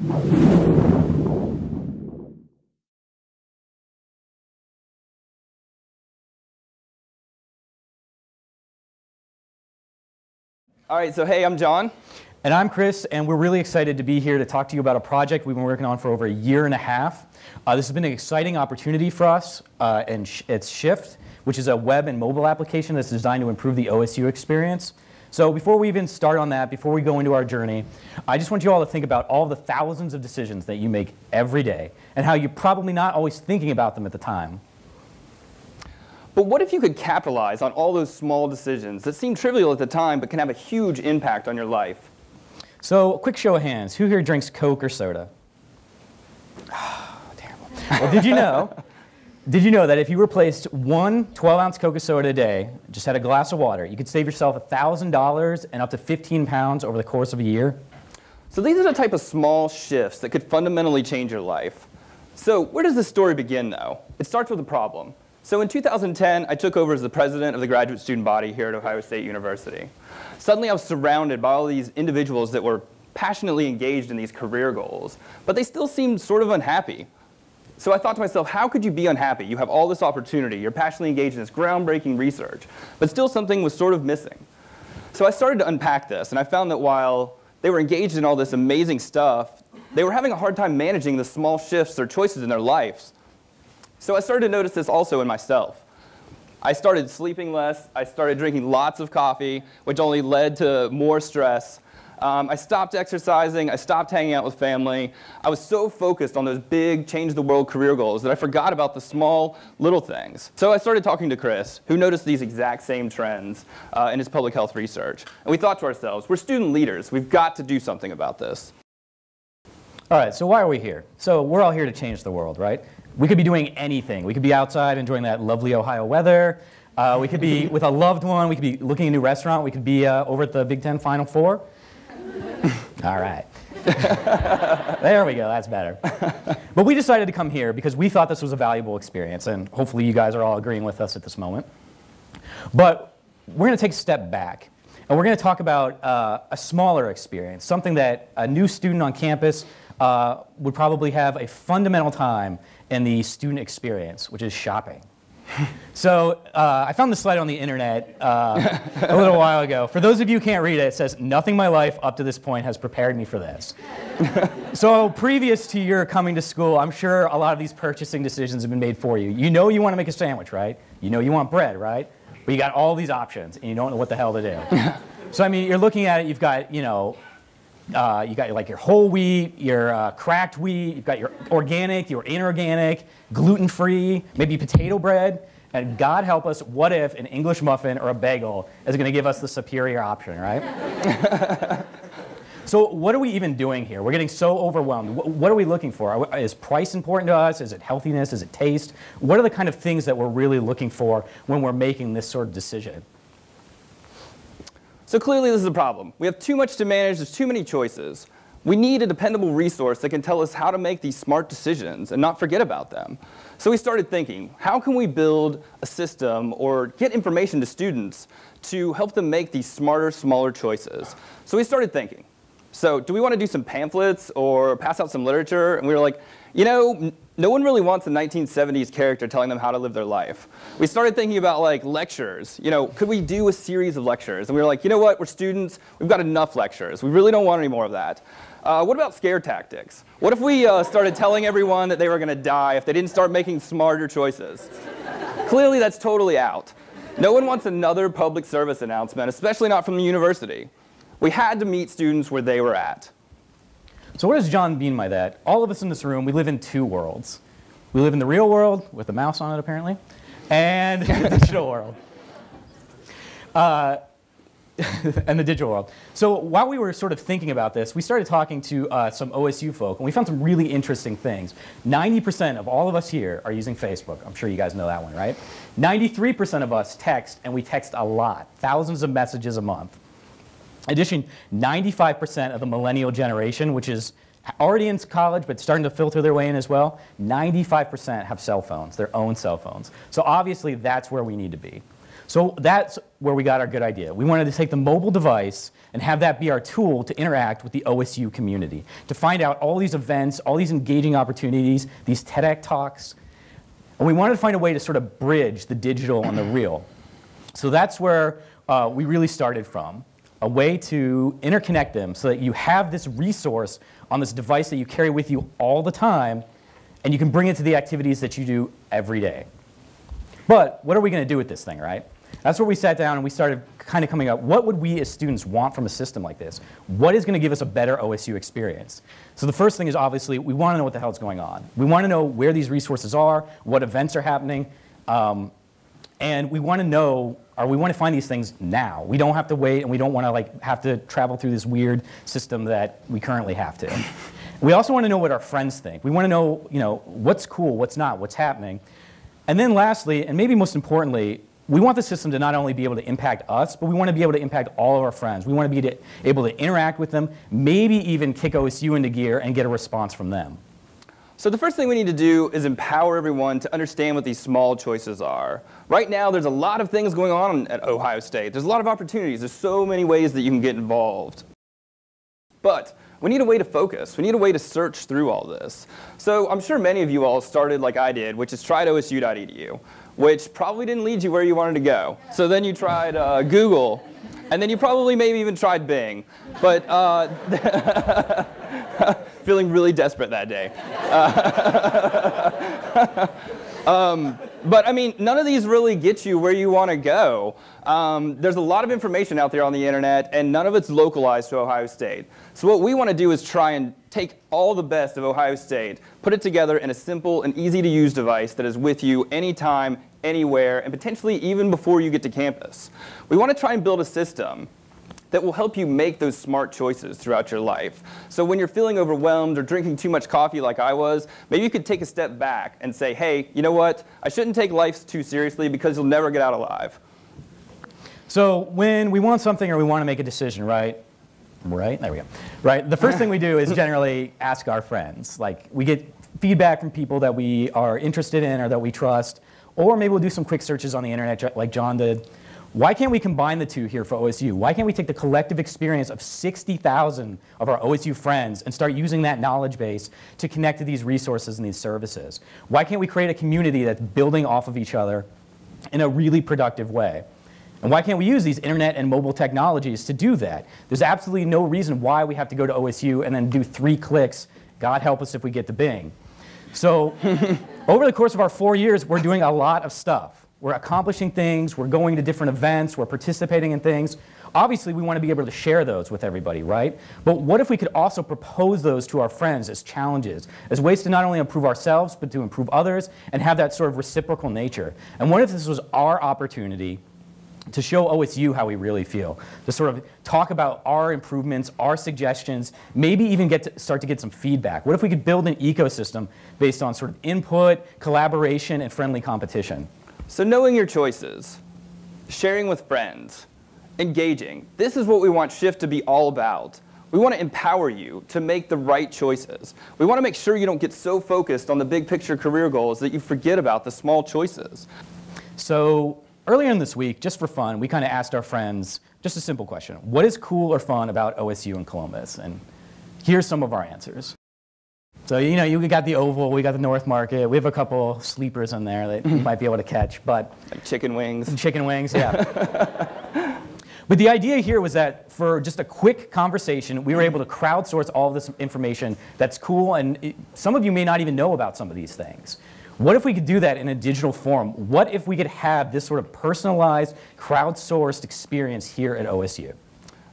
All right, so hey, I'm John. And I'm Chris, and we're really excited to be here to talk to you about a project we've been working on for over a year and a half. This has been an exciting opportunity for us, and it's Shift, which is a web and mobile application that's designed to improve the OSU experience. So before we even start on that, before we go into our journey, I just want you all to think about all the thousands of decisions that you make every day, and how you're probably not always thinking about them at the time. But what if you could capitalize on all those small decisions that seem trivial at the time but can have a huge impact on your life? So, quick show of hands. Who here drinks Coke or soda? Oh, terrible. Well, did you know that if you replaced one 12-ounce Coca soda a day, just had a glass of water, you could save yourself $1,000 and up to 15 pounds over the course of a year? So these are the type of small shifts that could fundamentally change your life. So where does this story begin, though? It starts with a problem. So in 2010, I took over as the president of the graduate student body here at Ohio State University. Suddenly, I was surrounded by all these individuals that were passionately engaged in these career goals, but they still seemed sort of unhappy. So I thought to myself, how could you be unhappy? You have all this opportunity. You're passionately engaged in this groundbreaking research, but still something was sort of missing. So I started to unpack this, and I found that while they were engaged in all this amazing stuff, they were having a hard time managing the small shifts or choices in their lives. So I started to notice this also in myself. I started sleeping less. I started drinking lots of coffee, which only led to more stress. I stopped exercising. I stopped hanging out with family. I was so focused on those big change-the-world career goals that I forgot about the small, little things. So I started talking to Chris, who noticed these exact same trends in his public health research. And we thought to ourselves, we're student leaders. We've got to do something about this. All right, so why are we here? So we're all here to change the world, right? We could be doing anything. We could be outside enjoying that lovely Ohio weather. We could be with a loved one. We could be looking at a new restaurant. We could be over at the Big Ten Final Four. All right. There we go. That's better. But we decided to come here because we thought this was a valuable experience, and hopefully you guys are all agreeing with us at this moment. But we're going to take a step back, and we're going to talk about a smaller experience, something that a new student on campus would probably have a fundamental time in the student experience, which is shopping. So I found this slide on the internet a little while ago. For those of you who can't read it, it says, "Nothing in my life up to this point has prepared me for this." So previous to your coming to school, I'm sure a lot of these purchasing decisions have been made for you. You know you want to make a sandwich, right? You know you want bread, right? But you got all these options, and you don't know what the hell to do. So I mean, you're looking at it, you've got, you got like your whole wheat, your cracked wheat, you've got your organic, your inorganic, gluten-free, maybe potato bread. And God help us, what if an English muffin or a bagel is going to give us the superior option, right? So what are we even doing here? We're getting so overwhelmed. What are we looking for? Is price important to us? Is it healthiness? Is it taste? What are the kind of things that we're really looking for when we're making this sort of decision? So clearly this is a problem. We have too much to manage. There's too many choices. We need a dependable resource that can tell us how to make these smart decisions and not forget about them. So we started thinking, how can we build a system or get information to students to help them make these smarter, smaller choices? So we started thinking, so do we want to do some pamphlets or pass out some literature? And we were like, you know, no one really wants a 1970s character telling them how to live their life. We started thinking about like lectures. You know, could we do a series of lectures? And we were like, you know what, we're students. We've got enough lectures. We really don't want any more of that. What about scare tactics? What if we started telling everyone that they were going to die if they didn't start making smarter choices? Clearly, that's totally out. No one wants another public service announcement, especially not from the university. We had to meet students where they were at. So what does John mean by that? All of us in this room, we live in two worlds. We live in the real world, with a mouse on it apparently, and the digital world. And the digital world. So while we were sort of thinking about this, we started talking to some OSU folk, and we found some really interesting things. 90% of all of us here are using Facebook. I'm sure you guys know that one, right? 93% of us text, and we text a lot, thousands of messages a month. In addition, 95% of the millennial generation, which is already in college but starting to filter their way in as well, 95% have cell phones, their own cell phones. So obviously that's where we need to be. So that's where we got our good idea. We wanted to take the mobile device and have that be our tool to interact with the OSU community, to find out all these events, all these engaging opportunities, these TEDx talks. And we wanted to find a way to sort of bridge the digital and the real. So that's where we really started from, a way to interconnect them so that you have this resource on this device that you carry with you all the time, and you can bring it to the activities that you do every day. But what are we going to do with this thing, right? That's where we sat down and we started kind of coming up, what would we as students want from a system like this? What is going to give us a better OSU experience? So the first thing is obviously we want to know what the hell is going on. We want to know where these resources are, what events are happening, and we want to know, or we want to find these things now. We don't have to wait, and we don't want to like have to travel through this weird system that we currently have to. We also want to know what our friends think. We want to know, what's cool, what's not, what's happening. And then lastly, and maybe most importantly, we want the system to not only be able to impact us, but we want to be able to impact all of our friends. We want to be able to interact with them, maybe even kick OSU into gear and get a response from them. So the first thing we need to do is empower everyone to understand what these small choices are. Right now, there's a lot of things going on at Ohio State. There's a lot of opportunities. There's so many ways that you can get involved. But we need a way to focus. We need a way to search through all this. So I'm sure many of you all started like I did, which is tryosu.edu, which probably didn't lead you where you wanted to go. So then you tried Google, and then you probably maybe even tried Bing. But feeling really desperate that day. But I mean, none of these really get you where you want to go. There's a lot of information out there on the internet, and none of it's localized to Ohio State. So what we want to do is try and take all the best of Ohio State, put it together in a simple and easy to use device that is with you anytime, anywhere, and potentially even before you get to campus. We want to try and build a system that will help you make those smart choices throughout your life. So when you're feeling overwhelmed or drinking too much coffee like I was, maybe you could take a step back and say, hey, you know what? I shouldn't take life too seriously because you'll never get out alive. So when we want something or we want to make a decision, right? Right? There we go. Right? The first thing we do is generally ask our friends. Like, we get feedback from people that we are interested in or that we trust, or maybe we'll do some quick searches on the internet like John did. Why can't we combine the two here for OSU? Why can't we take the collective experience of 60,000 of our OSU friends and start using that knowledge base to connect to these resources and these services? Why can't we create a community that's building off of each other in a really productive way? And why can't we use these internet and mobile technologies to do that? There's absolutely no reason why we have to go to OSU and then do 3 clicks. God help us if we get to Bing. So over the course of our 4 years, we're doing a lot of stuff. We're accomplishing things, we're going to different events, we're participating in things. Obviously, we want to be able to share those with everybody, right? But what if we could also propose those to our friends as challenges, as ways to not only improve ourselves, but to improve others, and have that sort of reciprocal nature? And what if this was our opportunity to show OSU how we really feel, to sort of talk about our improvements, our suggestions, maybe even start to get some feedback? What if we could build an ecosystem based on sort of input, collaboration, and friendly competition? So knowing your choices, sharing with friends, engaging, this is what we want Shift to be all about. We want to empower you to make the right choices. We want to make sure you don't get so focused on the big picture career goals that you forget about the small choices. So earlier in this week, just for fun, we kind of asked our friends just a simple question. What is cool or fun about OSU and Columbus? And here's some of our answers. So, we got the Oval, we got the North Market, we have a couple sleepers in there that you might be able to catch, but... Like chicken wings. Chicken wings, yeah. But the idea here was that for just a quick conversation, we were able to crowdsource all of this information that's cool, and some of you may not even know about some of these things. What if we could do that in a digital form? What if we could have this sort of personalized, crowdsourced experience here at OSU?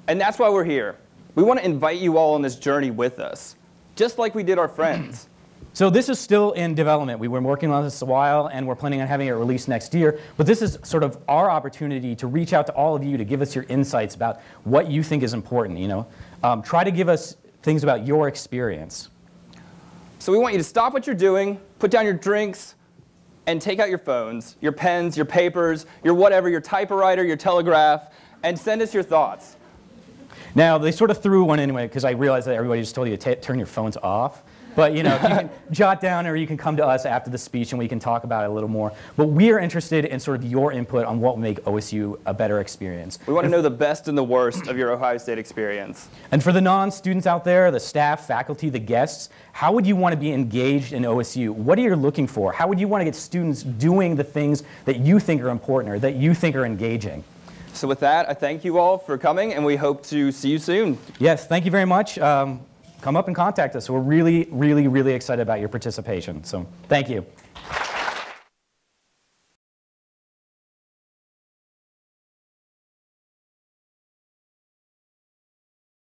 And that's why we're here. We want to invite you all on this journey with us, just like we did our friends. So this is still in development. We've been working on this a while, and we're planning on having it released next year. But this is sort of our opportunity to reach out to all of you to give us your insights about what you think is important. Try to give us things about your experience. So we want you to stop what you're doing, put down your drinks, and take out your phones, your pens, your papers, your whatever, your typewriter, your telegraph, and send us your thoughts. Now, they sort of threw one anyway, because I realized that everybody just told you to turn your phones off. But you know, if you can jot down, or you can come to us after the speech and we can talk about it a little more. But we are interested in sort of your input on what will make OSU a better experience. We want to know the best and the worst of your Ohio State experience. And for the non-students out there, the staff, faculty, the guests, how would you want to be engaged in OSU? What are you looking for? How would you want to get students doing the things that you think are important or that you think are engaging? So with that, I thank you all for coming, and we hope to see you soon. Yes, thank you very much. Come up and contact us. We're really, really, really excited about your participation. So thank you.